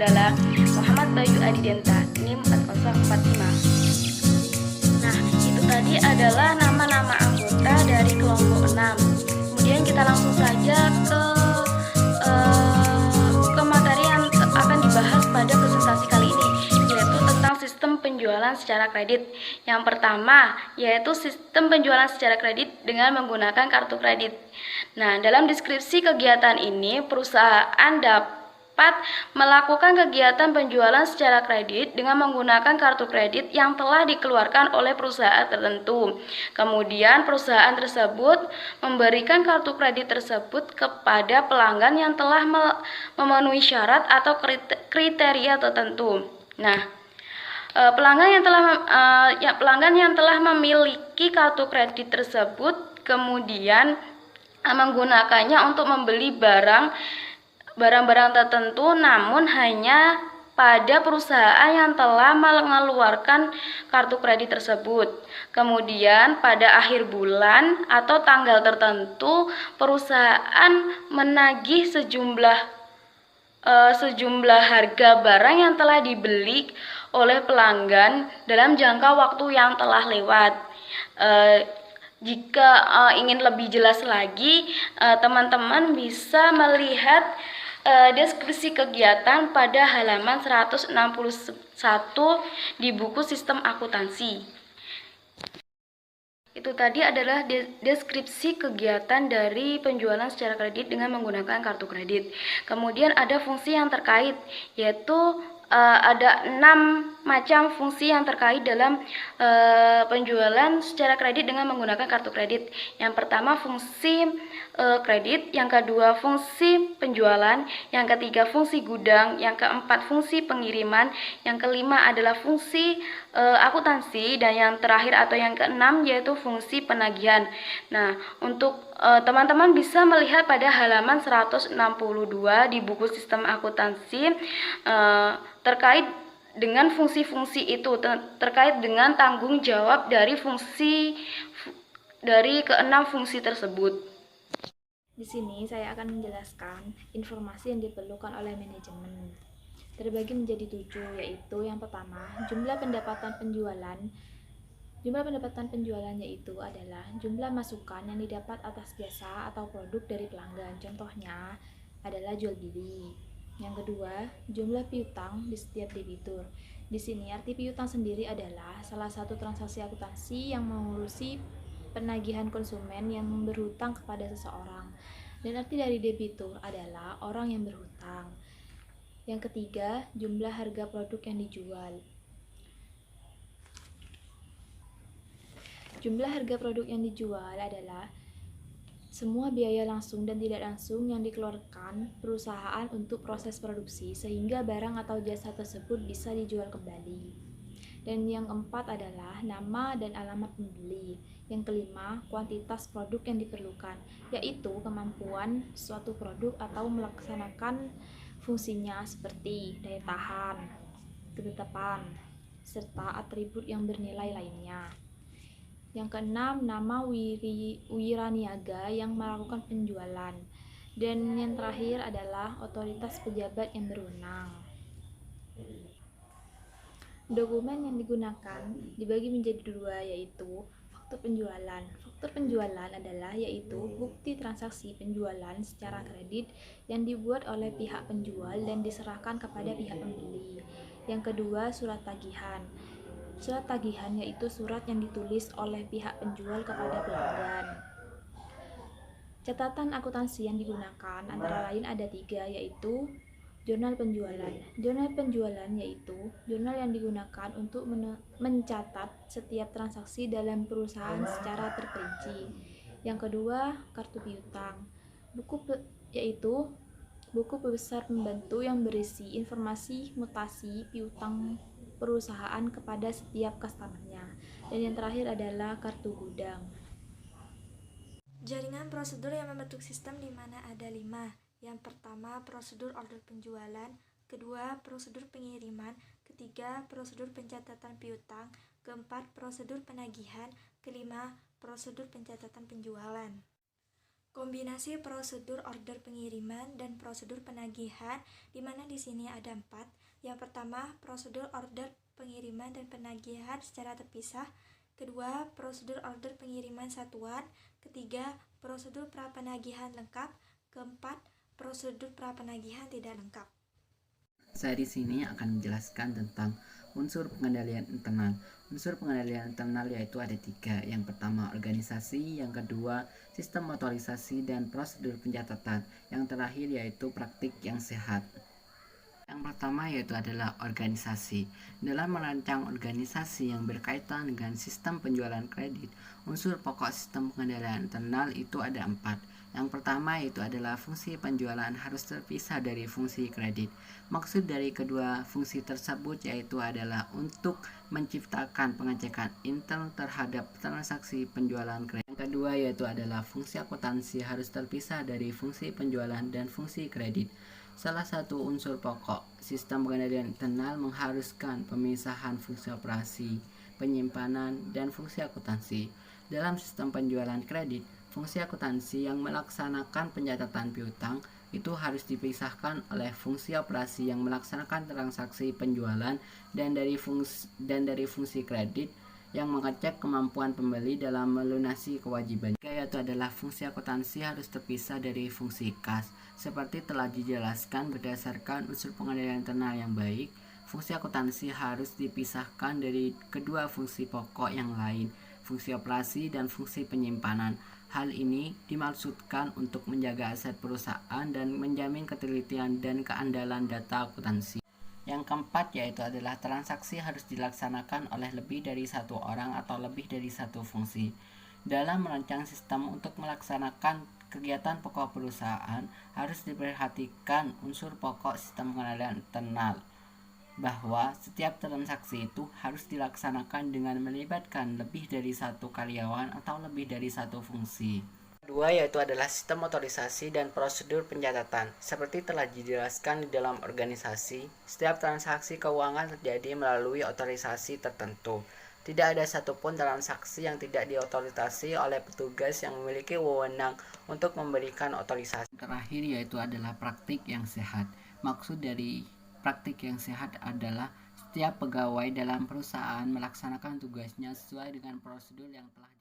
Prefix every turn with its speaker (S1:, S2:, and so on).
S1: adalah Muhammad Bayu Adidenta, NIM 4045. Nah, itu tadi adalah nama-nama anggota dari kelompok 6. Kemudian kita langsung saja ke materi yang akan dibahas pada presentasi kali ini, yaitu tentang sistem penjualan secara kredit. Yang pertama, yaitu sistem penjualan secara kredit dengan menggunakan kartu kredit. Nah, dalam deskripsi kegiatan ini, perusahaan dapat melakukan kegiatan penjualan secara kredit dengan menggunakan kartu kredit yang telah dikeluarkan oleh perusahaan tertentu. Kemudian perusahaan tersebut memberikan kartu kredit tersebut kepada pelanggan yang telah memenuhi syarat atau kriteria tertentu. Nah, pelanggan yang telah memiliki kartu kredit tersebut kemudian menggunakannya untuk membeli barang-barang tertentu, namun hanya pada perusahaan yang telah mengeluarkan kartu kredit tersebut. Kemudian pada akhir bulan atau tanggal tertentu, perusahaan menagih sejumlah harga barang yang telah dibeli oleh pelanggan dalam jangka waktu yang telah lewat. Jika ingin lebih jelas lagi, teman-teman bisa melihat deskripsi kegiatan pada halaman 161 di buku Sistem Akuntansi. Itu tadi adalah deskripsi kegiatan dari penjualan secara kredit dengan menggunakan kartu kredit. Kemudian ada fungsi yang terkait, yaitu ada 6 macam fungsi yang terkait dalam penjualan secara kredit dengan menggunakan kartu kredit. Yang pertama fungsi kredit, yang kedua fungsi penjualan, yang ketiga fungsi gudang, yang keempat fungsi pengiriman, yang kelima adalah fungsi akuntansi, dan yang terakhir atau yang keenam yaitu fungsi penagihan. Nah, untuk teman-teman bisa melihat pada halaman 162 di buku Sistem Akuntansi terkait dengan fungsi-fungsi itu, terkait dengan tanggung jawab dari keenam fungsi tersebut.
S2: Di sini saya akan menjelaskan informasi yang diperlukan oleh manajemen. Terbagi menjadi 7, yaitu yang pertama, jumlah pendapatan penjualan. Jumlah pendapatan penjualan yaitu adalah jumlah masukan yang didapat atas jasa atau produk dari pelanggan. Contohnya adalah jual beli. Yang kedua, jumlah piutang di setiap debitur. Di sini arti piutang sendiri adalah salah satu transaksi akuntansi yang mengurusi penagihan konsumen yang berhutang kepada seseorang. Dan arti dari debitur adalah orang yang berhutang. Yang ketiga, jumlah harga produk yang dijual. Jumlah harga produk yang dijual adalah semua biaya langsung dan tidak langsung yang dikeluarkan perusahaan untuk proses produksi sehingga barang atau jasa tersebut bisa dijual kembali. Dan yang keempat adalah nama dan alamat pembeli. Yang kelima, kuantitas produk yang diperlukan, yaitu kemampuan suatu produk atau melaksanakan fungsinya seperti daya tahan, ketetapan, serta atribut yang bernilai lainnya. Yang keenam, nama wiraniaga yang melakukan penjualan. Dan yang terakhir adalah otoritas pejabat yang berwenang. Dokumen yang digunakan dibagi menjadi 2, yaitu faktur penjualan. Faktur penjualan adalah yaitu bukti transaksi penjualan secara kredit yang dibuat oleh pihak penjual dan diserahkan kepada pihak pembeli. Yang kedua, surat tagihan. Surat tagihan yaitu surat yang ditulis oleh pihak penjual kepada pelanggan. Catatan akuntansi yang digunakan antara lain ada 3, yaitu jurnal penjualan. Jurnal penjualan yaitu jurnal yang digunakan untuk mencatat setiap transaksi dalam perusahaan secara terperinci. Yang kedua, kartu piutang. Yaitu buku besar pembantu yang berisi informasi mutasi piutang perusahaan kepada setiap customer-nya. Dan yang terakhir adalah kartu gudang.
S3: Jaringan prosedur yang membentuk sistem di mana ada 5. Yang pertama, prosedur order penjualan. Kedua, prosedur pengiriman. Ketiga, prosedur pencatatan piutang. Keempat, prosedur penagihan. Kelima, prosedur pencatatan penjualan. Kombinasi prosedur order pengiriman dan prosedur penagihan, di mana di sini ada 4. Yang pertama, prosedur order pengiriman dan penagihan secara terpisah. Kedua, prosedur order pengiriman satuan. Ketiga, prosedur prapenagihan lengkap. Keempat, prosedur prapenagihan tidak lengkap.
S4: Saya di sini akan menjelaskan tentang unsur pengendalian internal. Unsur pengendalian internal yaitu ada 3. Yang pertama organisasi, yang kedua sistem otorisasi dan prosedur pencatatan. Yang terakhir yaitu praktik yang sehat. Yang pertama yaitu adalah organisasi. Dalam merancang organisasi yang berkaitan dengan sistem penjualan kredit, unsur pokok sistem pengendalian internal itu ada 4. Yang pertama yaitu adalah fungsi penjualan harus terpisah dari fungsi kredit. Maksud dari kedua fungsi tersebut yaitu adalah untuk menciptakan pengecekan intern terhadap transaksi penjualan kredit. Yang kedua yaitu adalah fungsi akuntansi harus terpisah dari fungsi penjualan dan fungsi kredit. Salah satu unsur pokok sistem pengendalian internal mengharuskan pemisahan fungsi operasi, penyimpanan, dan fungsi akuntansi. Dalam sistem penjualan kredit, fungsi akuntansi yang melaksanakan pencatatan piutang itu harus dipisahkan oleh fungsi operasi yang melaksanakan transaksi penjualan dan dari fungsi kredit yang mengecek kemampuan pembeli dalam melunasi kewajiban. Yaitu adalah fungsi akuntansi harus terpisah dari fungsi kas. Seperti telah dijelaskan berdasarkan unsur pengendalian internal yang baik, fungsi akuntansi harus dipisahkan dari kedua fungsi pokok yang lain, fungsi operasi dan fungsi penyimpanan. Hal ini dimaksudkan untuk menjaga aset perusahaan dan menjamin ketelitian dan keandalan data akuntansi. Yang keempat yaitu adalah transaksi harus dilaksanakan oleh lebih dari satu orang atau lebih dari satu fungsi. Dalam merancang sistem untuk melaksanakan kegiatan pokok perusahaan, harus diperhatikan unsur pokok sistem pengendalian internal, bahwa setiap transaksi itu harus dilaksanakan dengan melibatkan lebih dari satu karyawan atau lebih dari satu fungsi. Kedua yaitu adalah sistem otorisasi dan prosedur pencatatan. Seperti telah dijelaskan di dalam organisasi, setiap transaksi keuangan terjadi melalui otorisasi tertentu. Tidak ada satupun transaksi yang tidak diotorisasi oleh petugas yang memiliki wewenang untuk memberikan otorisasi. Terakhir yaitu adalah praktik yang sehat. Maksud dari praktik yang sehat adalah setiap pegawai dalam perusahaan melaksanakan tugasnya sesuai dengan prosedur yang telah